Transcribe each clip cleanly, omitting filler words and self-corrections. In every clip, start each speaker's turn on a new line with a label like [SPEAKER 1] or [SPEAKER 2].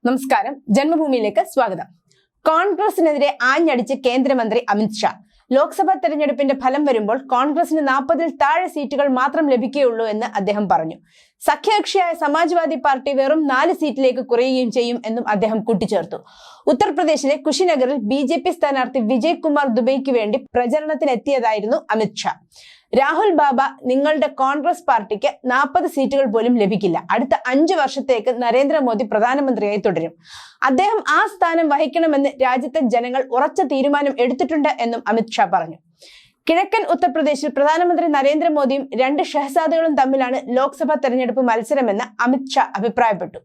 [SPEAKER 1] നമസ്കാരം, ജന്മഭൂമിയിലേക്ക് സ്വാഗതം. കോൺഗ്രസിനെതിരെ ആഞ്ഞടിച്ച് കേന്ദ്രമന്ത്രി അമിത്ഷാ. ലോക്സഭാ തെരഞ്ഞെടുപ്പിന്റെ ഫലം വരുമ്പോൾ കോൺഗ്രസിന് 40-ൽ താഴെ സീറ്റുകൾ മാത്രം ലഭിക്കുകയുള്ളൂ എന്ന് അദ്ദേഹം പറഞ്ഞു. സഖ്യകക്ഷിയായ സമാജ്വാദി പാർട്ടി വെറും 4 സീറ്റിലേക്ക് കുറയുകയും ചെയ്യും എന്നും അദ്ദേഹം കൂട്ടിച്ചേർത്തു. ഉത്തർപ്രദേശിലെ കുശിനഗറിൽ BJP സ്ഥാനാർത്ഥി വിജയ് കുമാർ ദുബൈക്ക് വേണ്ടി പ്രചരണത്തിനെത്തിയതായിരുന്നു അമിത്ഷാ. രാഹുൽ ബാബ, നിങ്ങളുടെ കോൺഗ്രസ് പാർട്ടിക്ക് 40 സീറ്റുകൾ പോലും ലഭിക്കില്ല. അടുത്ത 5 വർഷത്തേക്ക് നരേന്ദ്രമോദി പ്രധാനമന്ത്രിയായി തുടരും. അദ്ദേഹം ആ സ്ഥാനം വഹിക്കണമെന്ന് രാജ്യത്തെ ജനങ്ങൾ ഉറച്ച തീരുമാനം എടുത്തിട്ടുണ്ട് എന്നും അമിത്ഷാ പറഞ്ഞു. കിഴക്കൻ ഉത്തർപ്രദേശിൽ പ്രധാനമന്ത്രി നരേന്ദ്രമോദിയും 2 ഷഹസാദുകളും തമ്മിലാണ് ലോക്സഭാ തെരഞ്ഞെടുപ്പ് മത്സരമെന്ന് അമിത്ഷാ അഭിപ്രായപ്പെട്ടു.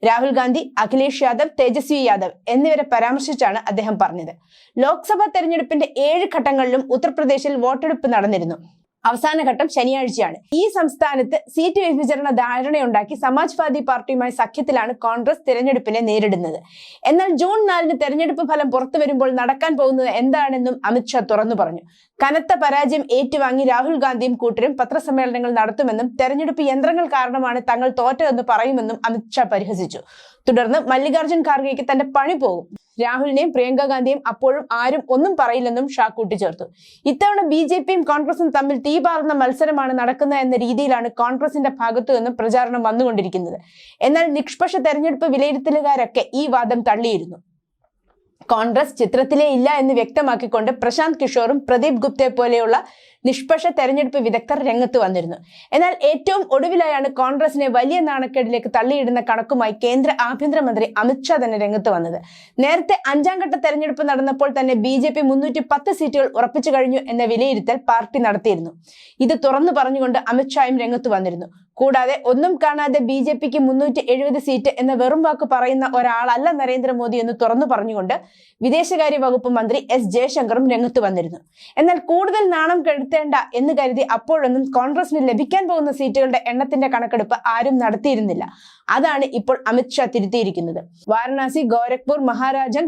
[SPEAKER 1] രാഹുൽ ഗാന്ധി, അഖിലേഷ് യാദവ്, തേജസ്വി യാദവ് എന്നിവരെ പരാമർശിച്ചാണ് അദ്ദേഹം പറഞ്ഞത്. ലോക്സഭാ തെരഞ്ഞെടുപ്പിന്റെ 7 ഘട്ടങ്ങളിലും ഉത്തർപ്രദേശിൽ വോട്ടെടുപ്പ് നടന്നിരുന്നു. അവസാന ഘട്ടം ശനിയാഴ്ചയാണ്. ഈ സംസ്ഥാനത്ത് സീറ്റ് വിഭജന ധാരണയുണ്ടാക്കി സമാജ്വാദി പാർട്ടിയുമായി സഖ്യത്തിലാണ് കോൺഗ്രസ് തിരഞ്ഞെടുപ്പിനെ നേരിടുന്നത്. എന്നാൽ ജൂൺ 4-ന് തെരഞ്ഞെടുപ്പ് ഫലം പുറത്തു വരുമ്പോൾ നടക്കാൻ പോകുന്നത് എന്താണെന്നും അമിത്ഷാ തുറന്നു പറഞ്ഞു. കനത്ത പരാജയം ഏറ്റുവാങ്ങി രാഹുൽ ഗാന്ധിയും കൂട്ടരും പത്രസമ്മേളനങ്ങൾ നടത്തുമെന്നും തെരഞ്ഞെടുപ്പ് യന്ത്രങ്ങൾ കാരണമാണ് തങ്ങൾ തോറ്റതെന്ന് പറയുമെന്നും അമിത്ഷാ പരിഹസിച്ചു. തുടർന്ന് മല്ലികാർജ്ജുൻ ഖാർഗെയ്ക്ക് തന്റെ പണി പോകും, രാഹുലിനെയും പ്രിയങ്ക ഗാന്ധിയും അപ്പോഴും ആരും ഒന്നും പറയില്ലെന്നും ഷാ കൂട്ടിച്ചേർത്തു. ഇത്തവണ BJPയും കോൺഗ്രസും തമ്മിൽ തീപാറുന്ന മത്സരമാണ് നടക്കുന്നത് എന്ന രീതിയിലാണ് കോൺഗ്രസിന്റെ ഭാഗത്തു നിന്നും പ്രചാരണം വന്നുകൊണ്ടിരിക്കുന്നത്. എന്നാൽ നിഷ്പക്ഷ തെരഞ്ഞെടുപ്പ് വിലയിരുത്തലുകാരൊക്കെ ഈ വാദം തള്ളിയിരുന്നു. കോൺഗ്രസ് ചിത്രത്തിലേ ഇല്ല എന്ന് വ്യക്തമാക്കിക്കൊണ്ട് പ്രശാന്ത് കിഷോറും പ്രദീപ് ഗുപ്തയെ പോലെയുള്ള നിഷ്പക്ഷ തെരഞ്ഞെടുപ്പ് വിദഗ്ധർ രംഗത്ത് വന്നിരുന്നു. എന്നാൽ ഏറ്റവും ഒടുവിലായാണ് കോൺഗ്രസിനെ വലിയ നാണക്കേടിലേക്ക് തള്ളിയിടുന്ന കണക്കുമായി കേന്ദ്ര ആഭ്യന്തരമന്ത്രി അമിത്ഷാ തന്നെ രംഗത്ത് വന്നത്. നേരത്തെ 5ാം ഘട്ട തെരഞ്ഞെടുപ്പ് നടന്നപ്പോൾ തന്നെ BJP 310 സീറ്റുകൾ ഉറപ്പിച്ചു കഴിഞ്ഞു എന്ന വിലയിരുത്തൽ പാർട്ടി നടത്തിയിരുന്നു. ഇത് തുറന്നു പറഞ്ഞുകൊണ്ട് അമിത്ഷായും രംഗത്ത് വന്നിരുന്നു. കൂടാതെ ഒന്നും കാണാതെ BJPക്ക് 370 സീറ്റ് എന്ന വെറും വാക്ക് പറയുന്ന ഒരാളല്ല നരേന്ദ്രമോദി എന്ന് തുറന്നു പറഞ്ഞുകൊണ്ട് വിദേശകാര്യ വകുപ്പ് മന്ത്രി S ജയശങ്കറും രംഗത്ത് വന്നിരുന്നു. എന്നാൽ കൂടുതൽ നാണം കെടുത്തേണ്ട എന്ന് കരുതി അപ്പോഴൊന്നും കോൺഗ്രസിന് ലഭിക്കാൻ പോകുന്ന സീറ്റുകളുടെ എണ്ണത്തിന്റെ കണക്കെടുപ്പ് ആരും നടത്തിയിരുന്നില്ല. അതാണ് ഇപ്പോൾ അമിത്ഷാ തിരുത്തിയിരിക്കുന്നത്. വാരണാസി, ഗോരഖ്പൂർ, മഹാരാജൻ,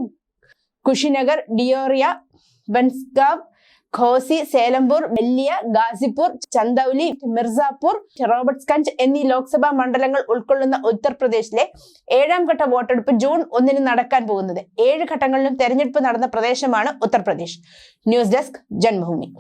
[SPEAKER 1] കുശിനഗർ, ഡിയോറിയ, ബൻസ്ഗാവ്, ഘോസി, സേലംപൂർ, ബല്ലിയ, ഗാസിപൂർ, ചന്ദൌലി, മിർസാപൂർ, റോബർട്ട്സ്ഗഞ്ച് എന്നീ ലോക്സഭാ മണ്ഡലങ്ങൾ ഉൾക്കൊള്ളുന്ന ഉത്തർപ്രദേശിലെ 7ാം ഘട്ട വോട്ടെടുപ്പ് ജൂൺ 1-ന് നടക്കാൻ പോകുന്നത്. 7 ഘട്ടങ്ങളിലും തെരഞ്ഞെടുപ്പ് നടന്ന പ്രദേശമാണ് ഉത്തർപ്രദേശ്. News desk, Janmabhumi.